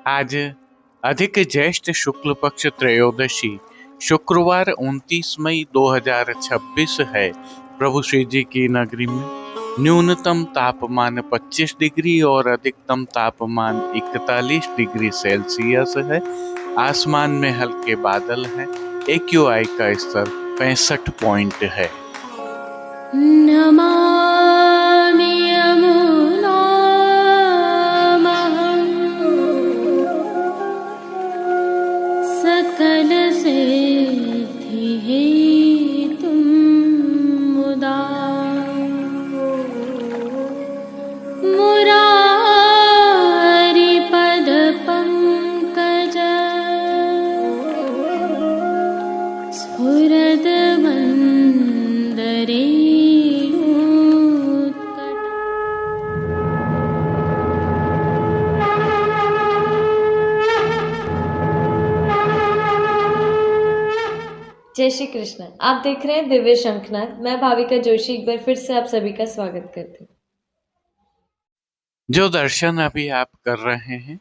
आज अधिक ज्येष्ठ शुक्ल पक्ष त्रयोदशी शुक्रवार 29 मई 2026 है। प्रभु श्री जी की नगरी में न्यूनतम तापमान 25 डिग्री और अधिकतम तापमान 41 डिग्री सेल्सियस है। आसमान में हल्के बादल हैं। AQI का स्तर 65 पॉइंट है। नमामि यमुनामहं सकलसिद्धिहेतुं मुदा मुरारिपदपङ्कज स्फुरद्वन्दरे जय श्री कृष्ण। आप देख रहे हैं दिव्य शंखनाद। मैं भाविका जोशी एक बार फिर से आप सभी का स्वागत करती हूँ। जो दर्शन अभी आप कर रहे हैं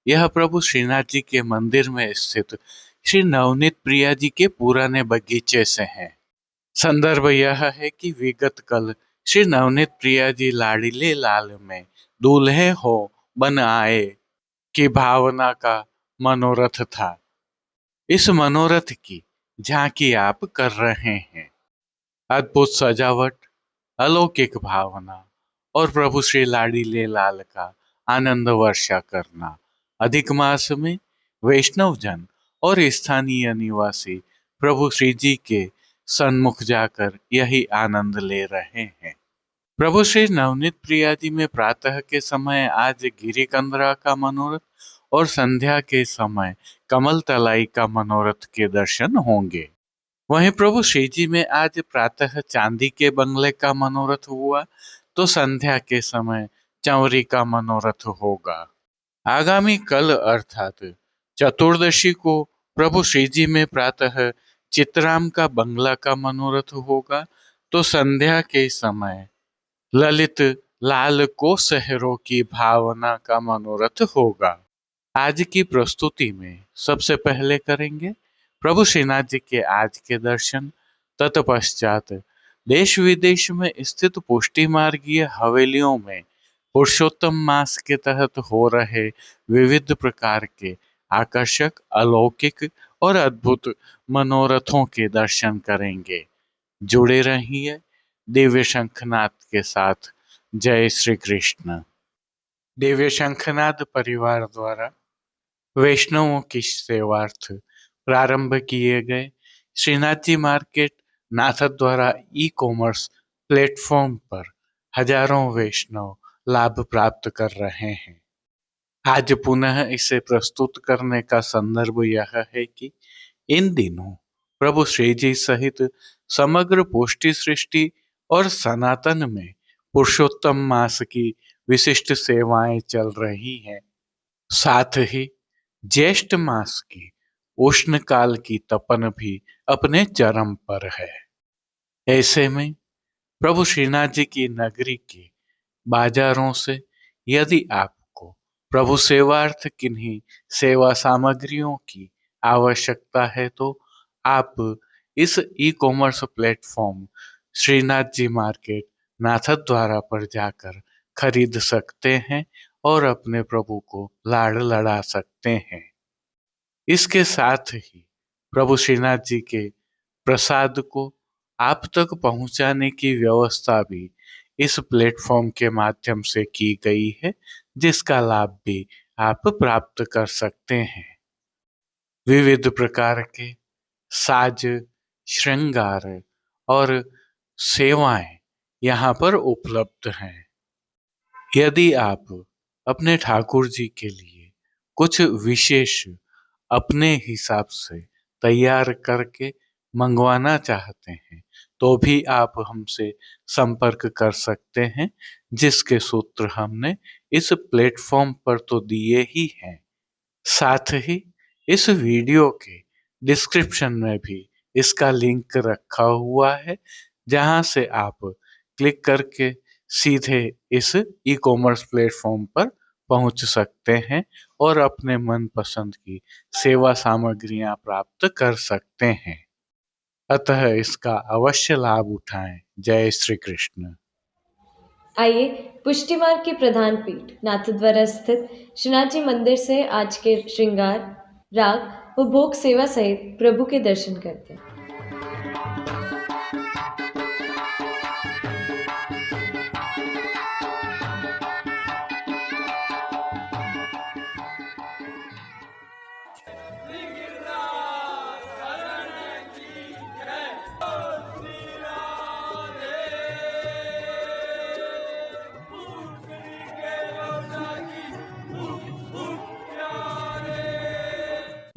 यह प्रभु श्रीनाथ जी के मंदिर में स्थित श्री नवनीत प्रिया जी के पुराने बगीचे से हैं। संदर्भ यह है कि विगत कल श्री नवनीत प्रिया जी लाडीले लाल में दूल्हे हो बन आए की भावना का मनोरथ था। इस मनोरथ की झांकी आप कर रहे हैं। अद्भुत सजावट, अलौकिक भावना और प्रभु श्री लाडीले लाल का आनंद वर्षा करना। अधिक मास में वैष्णव जन और स्थानीय निवासी प्रभु श्री जी के सन्मुख जाकर यही आनंद ले रहे हैं। प्रभु श्री नवनीत प्रिया जी में प्रातः के समय आज गिरी कंदरा का मनोरथ और संध्या के समय कमल तलाई का मनोरथ के दर्शन होंगे। वहीं प्रभु श्री जी में आज प्रातः चांदी के बंगले का मनोरथ हुआ तो संध्या के समय चंवरी का मनोरथ होगा। आगामी कल अर्थात चतुर्दशी को प्रभु श्री जी में प्रातः चित्राम का बंगला का मनोरथ होगा तो संध्या के समय ललित लाल को शहरों की भावना का मनोरथ होगा। आज की प्रस्तुति में सबसे पहले करेंगे प्रभु श्रीनाथ जी के आज के दर्शन। तत्पश्चात देश विदेश में स्थित पुष्टि मार्गीय हवेलियों में पुरुषोत्तम मास के तहत हो रहे विविध प्रकार के आकर्षक, अलौकिक और अद्भुत मनोरथों के दर्शन करेंगे। जुड़े रहिए दिव्य शंखनाद के साथ। जय श्री कृष्ण। दिव्य शंखनाद परिवार द्वारा वैष्णवों की सेवार्थ प्रारंभ किए गए श्रीनाथ जी मार्केट नाथद द्वारा ई-कॉमर्स प्लेटफॉर्म पर हजारों वैष्णव लाभ प्राप्त कर रहे हैं। आज पुनः इसे प्रस्तुत करने का संदर्भ यह है कि इन दिनों प्रभु श्री जी सहित समग्र पुष्टि सृष्टि और सनातन में पुरुषोत्तम मास की विशिष्ट सेवाएं चल रही हैं। साथ ही ज्येष्ठ मास की उष्ण काल की तपन भी अपने चरम पर है। ऐसे में प्रभु श्रीनाथ जी की नगरी के बाजारों से यदि आपको प्रभु सेवार्थ किन्हीं सेवा सामग्रियों की आवश्यकता है तो आप इस e-commerce platform Shrinath ji market नाथद द्वारा पर जाकर खरीद सकते हैं और अपने प्रभु को लाड़ लड़ा सकते हैं। इसके साथ ही प्रभु श्रीनाथ जी के प्रसाद को आप तक पहुंचाने की व्यवस्था भी इस प्लेटफॉर्म के माध्यम से की गई है, जिसका लाभ भी आप प्राप्त कर सकते हैं। विविध प्रकार के साज, श्रृंगार और सेवाएं यहाँ पर उपलब्ध हैं। यदि आप अपने ठाकुर जी के लिए कुछ विशेष अपने हिसाब से तैयार करके मंगवाना चाहते हैं तो भी आप हमसे संपर्क कर सकते हैं, जिसके सूत्र हमने इस प्लेटफॉर्म पर तो दिए ही हैं। साथ ही इस वीडियो के डिस्क्रिप्शन में भी इसका लिंक रखा हुआ है, जहां से आप क्लिक करके सीधे इस ई-कॉमर्स प्लेटफॉर्म पर पहुंच सकते हैं और अपने मनपसंद की सेवा सामग्रियां प्राप्त कर सकते हैं। अतः इसका अवश्य लाभ उठाएं। जय श्री कृष्ण। आइए पुष्टि मार्ग की प्रधान पीठ नाथद्वारा स्थित श्रीनाथ जी मंदिर से आज के श्रृंगार, राग व भोग सेवा सहित प्रभु के दर्शन करते हैं।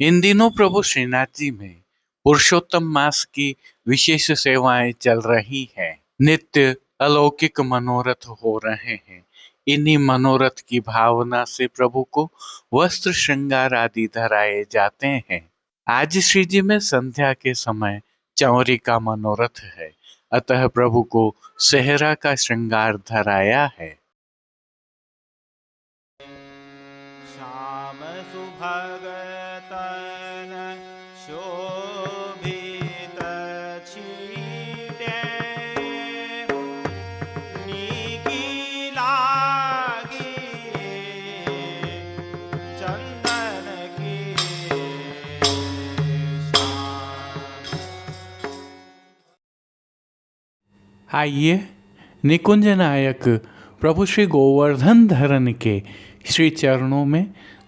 इन दिनों प्रभु श्रीनाथ जी में पुरुषोत्तम मास की विशेष सेवाएं चल रही हैं। नित्य अलौकिक मनोरथ हो रहे हैं। इन्हीं मनोरथ की भावना से प्रभु को वस्त्र श्रृंगार आदि धराए जाते हैं। आज श्री जी में संध्या के समय चौरी का मनोरथ है, अतः प्रभु को सेहरा का श्रृंगार धराया है। श्याम सुभग तन शोभित छीटे, नीकी लागी चंदन की शान। आइए निकुंज नायक प्रभु श्री गोवर्धन धरन के श्री चरणों में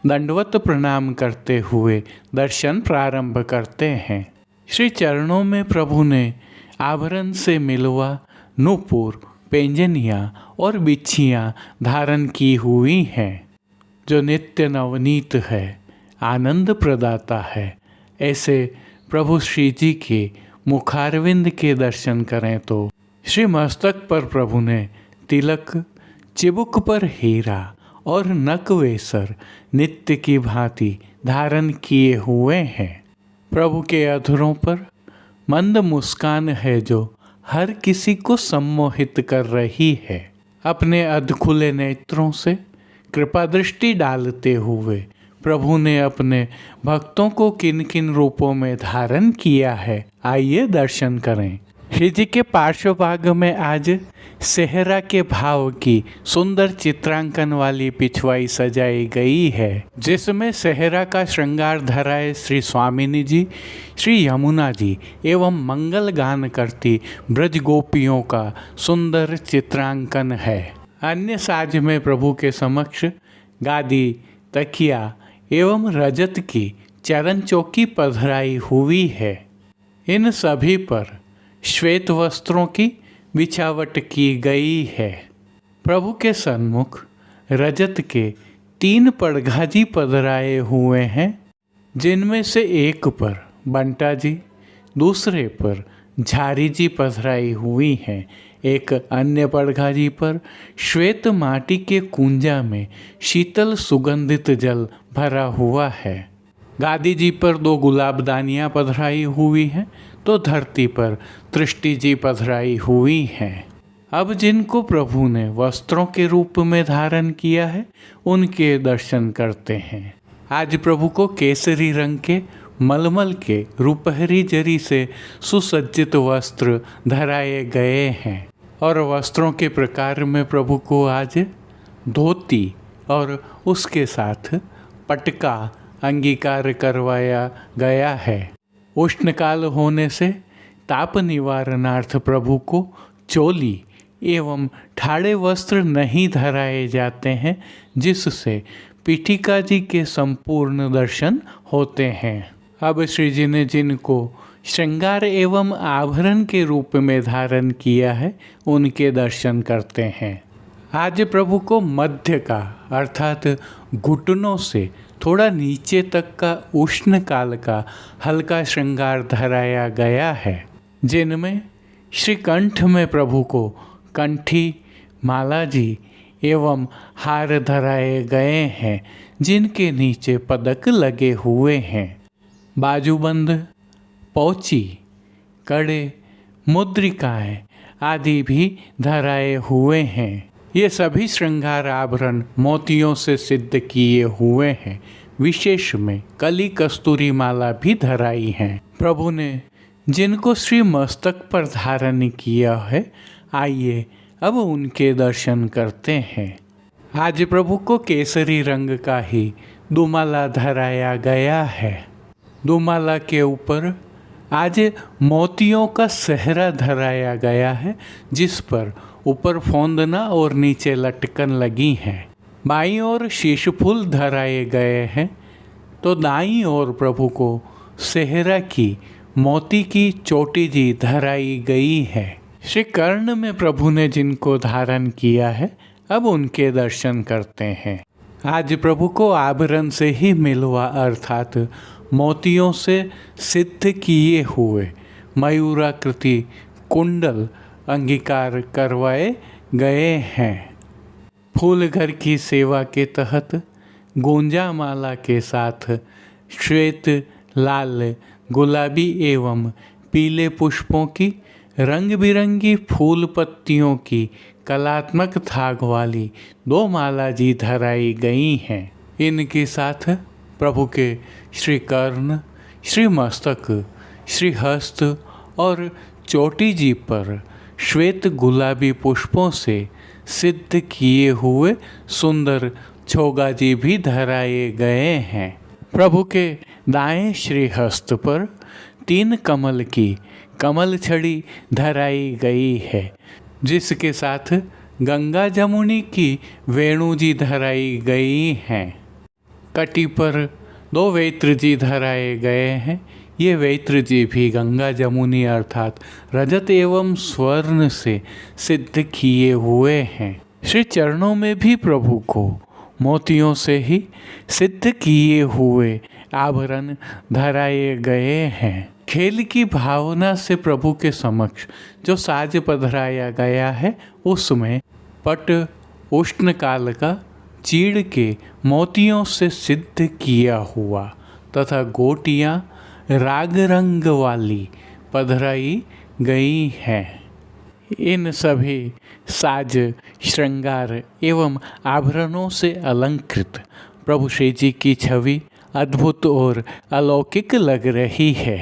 दंडवत प्रणाम करते हुए दर्शन प्रारंभ करते हैं। श्री चरणों में प्रभु ने आभरण से मिलवा नूपुर, पेंजनियाँ और बिच्छियाँ धारण की हुई हैं, जो नित्य नवनीत है, आनंद प्रदाता है। ऐसे प्रभु श्री जी के मुखारविंद के दर्शन करें तो श्री मस्तक पर प्रभु ने तिलक, चिबुक पर हीरा और नकवेसर नित्य की भांति धारण किए हुए हैं। प्रभु के अधरों पर मंद मुस्कान है जो हर किसी को सम्मोहित कर रही है। अपने अधखुले नेत्रों से कृपा दृष्टि डालते हुए प्रभु ने अपने भक्तों को किन किन रूपों में धारण किया है, आइए दर्शन करें। श्री जी के पार्श्व भाग में आज सेहरा के भाव की सुंदर चित्रांकन वाली पिछवाई सजाई गई है, जिसमें सेहरा का श्रृंगार धराए श्री स्वामिनी जी, श्री यमुना जी एवं मंगल गान करती ब्रज गोपियों का सुंदर चित्रांकन है। अन्य साज में प्रभु के समक्ष गादी, तकिया एवं रजत की चरण चौकी पधराई हुई है। इन सभी पर श्वेत वस्त्रों की बिछावट की गई है। प्रभु के सन्मुख रजत के 3 पड़घाजी पधराए हुए हैं, जिनमें से एक पर बंटा जी, दूसरे पर झारी जी पधराई हुई हैं। एक अन्य पड़घाजी पर श्वेत माटी के कुंजा में शीतल सुगंधित जल भरा हुआ है। गादी जी पर 2 गुलाबदानियाँ पधराई हुई हैं, तो धरती पर तृष्टि जी पधराई हुई हैं। अब जिनको प्रभु ने वस्त्रों के रूप में धारण किया है, उनके दर्शन करते हैं। आज प्रभु को केसरी रंग के मलमल के रुपहरी जरी से सुसज्जित वस्त्र धराए गए हैं और वस्त्रों के प्रकार में प्रभु को आज धोती और उसके साथ पटका अंगीकार करवाया गया है। उष्णकाल होने से ताप निवारणार्थ प्रभु को चोली एवं ठाड़े वस्त्र नहीं धराए जाते हैं, जिससे पीठिका जी के संपूर्ण दर्शन होते हैं। अब श्री जी ने जिनको श्रृंगार एवं आभरण के रूप में धारण किया है, उनके दर्शन करते हैं। आज प्रभु को मध्य का अर्थात घुटनों से थोड़ा नीचे तक का उष्ण काल का हल्का श्रृंगार धराया गया है, जिनमें श्री कंठ में प्रभु को कंठी, माला जी एवं हार धराए गए हैं, जिनके नीचे पदक लगे हुए हैं। बाजूबंद, पौची, कड़े, मुद्रिकाएं आदि भी धराए हुए हैं। ये सभी श्रृंगार आभरण मोतियों से सिद्ध किए हुए हैं। विशेष में कली कस्तूरी माला भी धराई है। प्रभु ने जिनको श्री मस्तक पर धारण किया है, आइए अब उनके दर्शन करते हैं। आज प्रभु को केसरी रंग का ही दुमाला धराया गया है। दुमाला के ऊपर आज मोतियों का सेहरा धराया गया है, जिस पर ऊपर फोंदना और नीचे लटकन लगी हैं। बाईं ओर शीश फूल धराए गए हैं, तो दाईं ओर प्रभु को सेहरा की मोती की चोटी जी धराई गई है। श्री कर्ण में प्रभु ने जिनको धारण किया है, अब उनके दर्शन करते हैं। आज प्रभु को आभरण से ही मिलवा अर्थात मोतियों से सिद्ध किए हुए मयूराकृति कुंडल अंगीकार करवाए गए हैं। फूल घर की सेवा के तहत गोंजा माला के साथ श्वेत, लाल, गुलाबी एवं पीले पुष्पों की रंग बिरंगी फूल पत्तियों की कलात्मक थाग वाली 2 माला जी धराई गई हैं। इनके साथ प्रभु के श्री कर्ण, श्री मस्तक, श्री हस्त और चोटी जी पर श्वेत गुलाबी पुष्पों से सिद्ध किए हुए सुंदर छोगा जी भी धराए गए हैं। प्रभु के दाएं श्री हस्त पर 3 कमल की कमल छड़ी धराई गई है, जिसके साथ गंगा जमुनी की वेणु जी धराई गई हैं। कटी पर 2 वेत्र जी धराए गए हैं। ये वेत्र जी भी गंगा जमुनी अर्थात रजत एवं स्वर्ण से सिद्ध किए हुए हैं। श्री चरणों में भी प्रभु को मोतियों से ही सिद्ध किए हुए आभरण धराए गए हैं। खेल की भावना से प्रभु के समक्ष जो साज पधराया गया है, उसमें पट उष्ण काल का चीड़ के मोतियों से सिद्ध किया हुआ तथा गोटियाँ राग रंग वाली पधराई गई हैं। इन सभी साज, श्रृंगार एवं आभरणों से अलंकृत प्रभु श्री जी की छवि अद्भुत और अलौकिक लग रही है।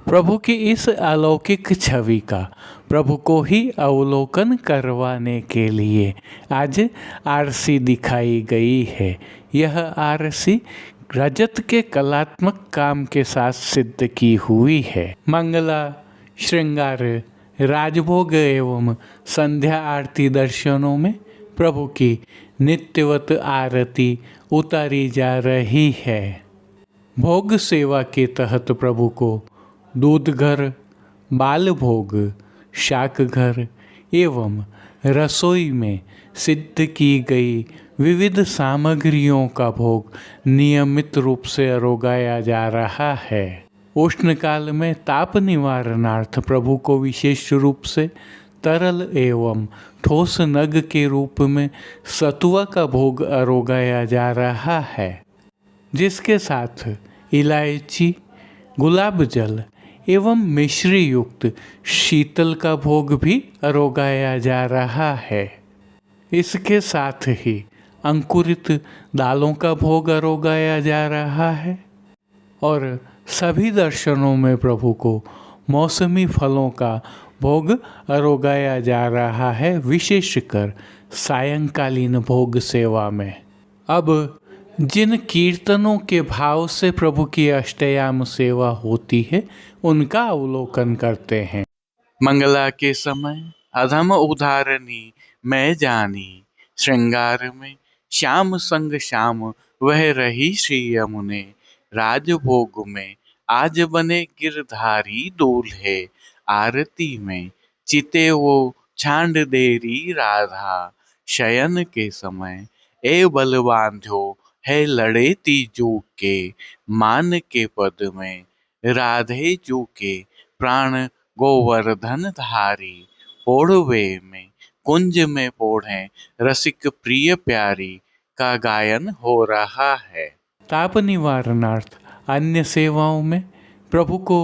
प्रभु की इस अलौकिक छवि का प्रभु को ही अवलोकन करवाने के लिए आज आरसी दिखाई गई है। यह आरसी रजत के कलात्मक काम के साथ सिद्ध की हुई है। मंगला, श्रृंगार, राजभोग एवं संध्या आरती दर्शनों में प्रभु की नित्यवत आरती उतारी जा रही है। भोग सेवा के तहत प्रभु को दूध घर, बाल भोग, शाक घर एवं रसोई में सिद्ध की गई विविध सामग्रियों का भोग नियमित रूप से अरोगाया जा रहा है। उष्ण काल में ताप निवारणार्थ प्रभु को विशेष रूप से तरल एवं ठोस नग के रूप में सतुआ का भोग अरोगाया जा रहा है, जिसके साथ इलायची, गुलाब जल एवं मिश्री युक्त शीतल का भोग भी अरोगाया जा रहा है। इसके साथ ही अंकुरित दालों का भोग अरोगाया जा रहा है और सभी दर्शनों में प्रभु को मौसमी फलों का भोग अरोगाया जा रहा है, विशेषकर सायंकालीन भोग सेवा में। अब जिन कीर्तनों के भाव से प्रभु की अष्टयाम सेवा होती है, उनका अवलोकन करते हैं। मंगला के समय अधम उदारणी मैं जानी, श्रृंगार में श्याम संग श्याम वह रही श्री यमुने, राजभोग में आज बने गिरधारी दूल्हे, आरती में चिते वो छांड देरी राधा, शयन के समय ए बल बांध्यो है लड़े तीजू के, मान के पद में राधे जू के प्राण गोवर्धन धारी, पोढ़वे में कुंज में पोढ़े रसिक प्रिय प्यारी का गायन हो रहा है। ताप निवारणार्थ अन्य सेवाओं में प्रभु को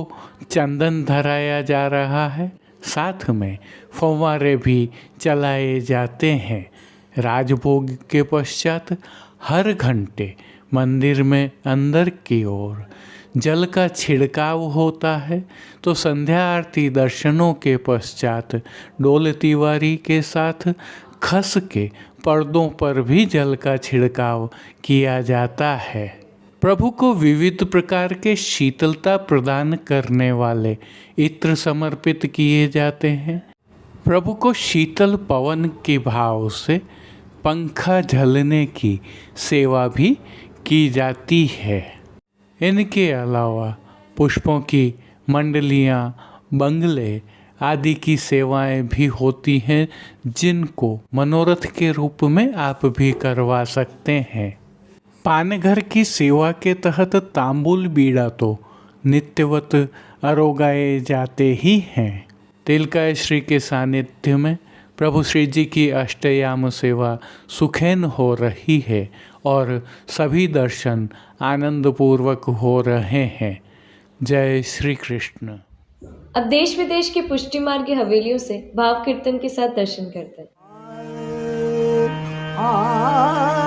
चंदन धराया जा रहा है, साथ में फव्वारे भी चलाए जाते हैं। राजभोग के पश्चात हर घंटे मंदिर में अंदर की ओर जल का छिड़काव होता है, तो संध्या आरती दर्शनों के पश्चात डोल तिवारी के साथ खस के पर्दों पर भी जल का छिड़काव किया जाता है। प्रभु को विविध प्रकार के शीतलता प्रदान करने वाले इत्र समर्पित किए जाते हैं। प्रभु को शीतल पवन के भाव से पंखा झलने की सेवा भी की जाती है। इनके अलावा पुष्पों की मंडलियाँ, बंगले आदि की सेवाएं भी होती हैं, जिनको मनोरथ के रूप में आप भी करवा सकते हैं। पानघर की सेवा के तहत तांबुल बीड़ा तो नित्यवत अरोगाए जाते ही हैं। तिलकाय श्री के सानिध्य में प्रभु श्री जी की अष्टयाम सेवा सुखैन हो रही है और सभी दर्शन आनंदपूर्वक हो रहे हैं। जय श्री कृष्ण। अब देश विदेश की पुष्टि मार्ग की हवेलियों से भाव कीर्तन के साथ दर्शन करते हैं। Ah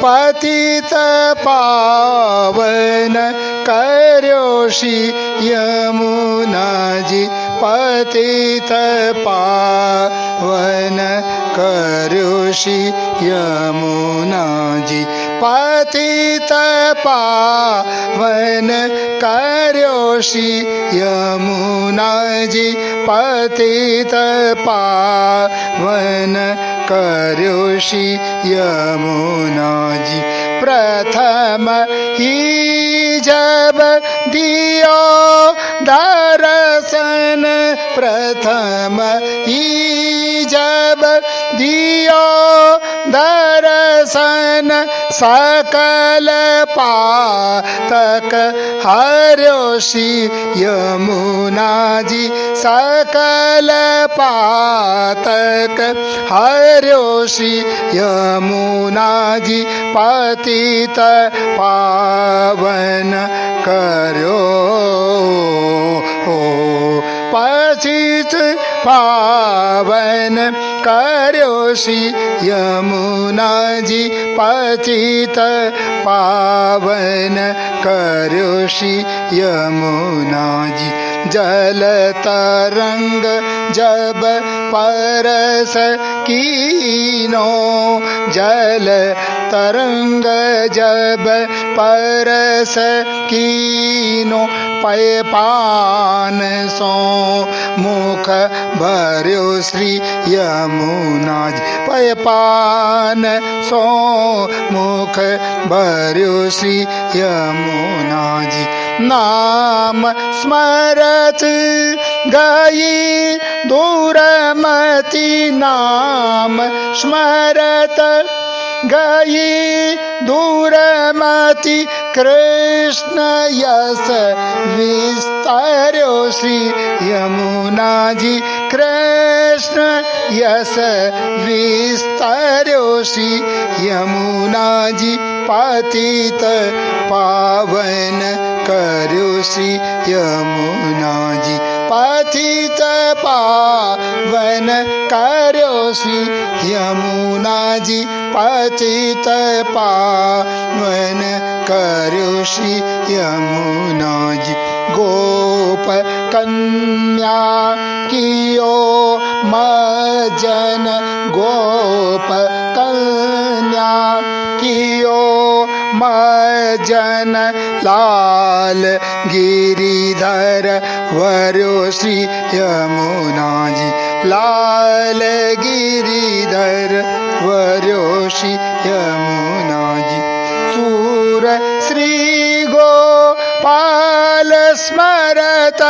पतित पावन कर्योषि यमुना जी, पतित पावन कर्योषि यमुना जी, पतित पावन कर्योषि यमुना जी, पतित पावन कर्योषि यमुना जी, प्रथम ही जब दियो दर्शन, प्रथम ही जब दियो दर्शन, सकल पातक हर्यो श्री यमुना जी, सकल पातक हर्यो श्री यमुना जी, पतित पावन करो, पतित पावन करो श्री यमुना जी, पतित पावन करो श्री यमुना जी। जल तरंग जब परस कीनो, जल तरंग जब परस कीनो, पय पान सो मुख भर्यो श्री यमुना जी, पय पान सो मुख भर्यो श्री यमुना जी। नाम स्मरत गई दूरमति, नाम स्मरत गई दूरमति, कृष्ण यस विस्तार्यो श्री यमुना जी, कृष्ण यस विस्तार्यो श्री यमुना जी, पतित पावन करो श्री यमुना जी, पतित पावन करो श्री यमुना जी, पतित पावन करो श्री यमुना जी। गोप कन्या कियो मजन, गोप कन्या कियो मजन, लाल गिरिधर वर्यो श्री यमुना जी, लाल गिरिधर वर्यो श्री यमुना जी। सूर श्री गोपाल स्मरत,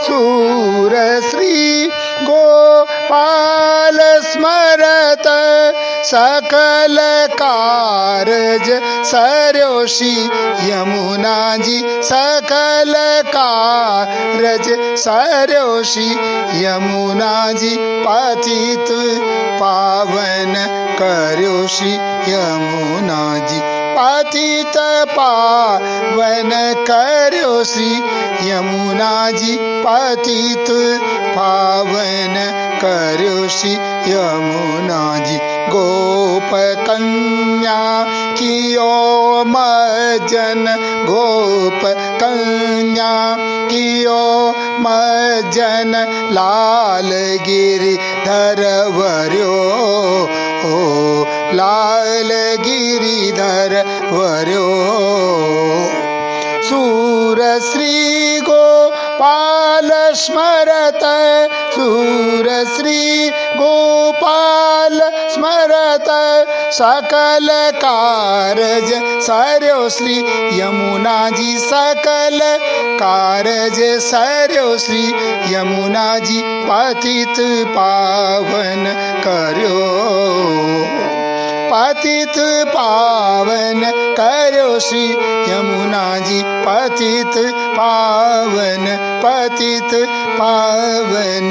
सूर श्री गोपाल स्मरत, सकल कारज सर्यो श्री यमुना जी, सकल कारज सर्यो श्री यमुना जी, पतित पावन कर्यो श्री यमुना जी, पतित पावन कर्यो श्री यमुना जी, पतित पावन कर्यो श्री यमुना जी। गोप कन्या कियो मजन, गोप कन्या कियो मजन, लाल गिरिधर वर्यो, लाल गिरिधर वर्यो। सूर श्री गोपाल स्मरत, सूर श्री गोपाल स्मरत, सकल कारज सर्यो श्री यमुना जी, सकल कारज सर्यो श्री यमुना जी, पतित पावन कर्यो, पतित पावन कर्यो श्री यमुना जी, पतित पावन, पतित पावन,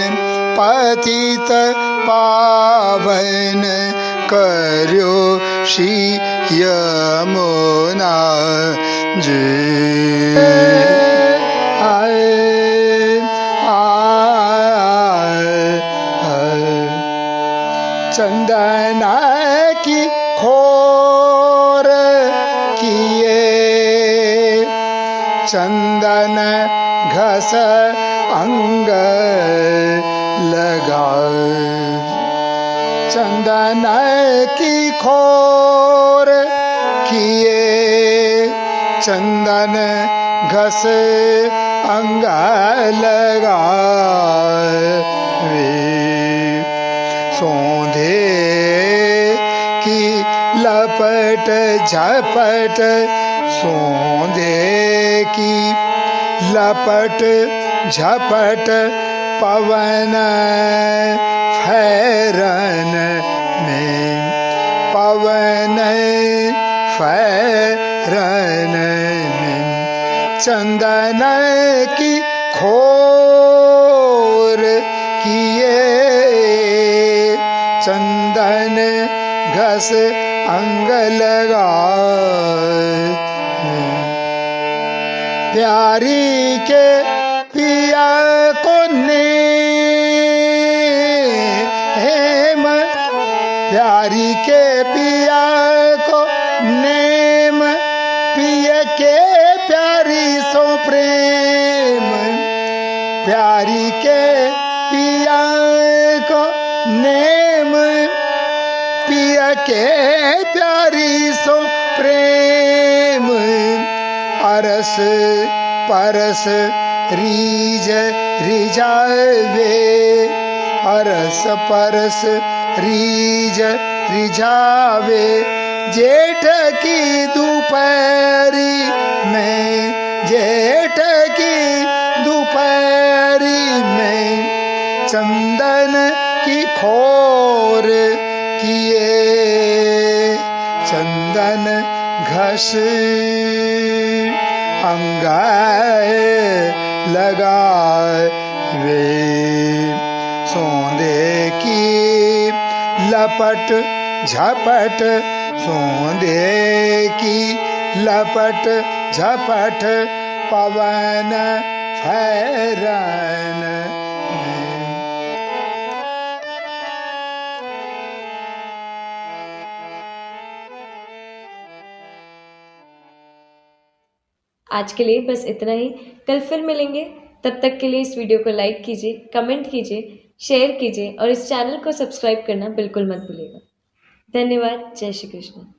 पतित पावन कर्यो श्री यमुना जी। चंदना की खोर किए, चंदन घस अंग लगा, चंदन की खोर किए, चंदन घस अंग लगा, सौंधे की लपट झपट झपट सोंधे की लपट झपट पवन फैरन में पवन फैरन में चंदन की खोर किए चंदन घस अंग लगा प्यारी के पिया को नेम प्यारी के पिया को नेम पिय के प्यारी सो प्रेम प्यारी के पिया को नेम पिय के प्यारी सो प्रेम अरस परस रीज रिझावे अरस परस रीज रिझावे जेठ की दोपहरी में जेठ की दोपहरी में चंदन की खोर किए चंदन घस अंगाए लगावे सोंधे की लपट झपट सोंधे की लपट झपट पवन फैरन में। आज के लिए बस इतना ही। कल फिर मिलेंगे। तब तक के लिए इस वीडियो को लाइक कीजिए, कमेंट कीजिए, शेयर कीजिए और इस चैनल को सब्सक्राइब करना बिल्कुल मत भूलिएगा। धन्यवाद। जय श्री कृष्ण।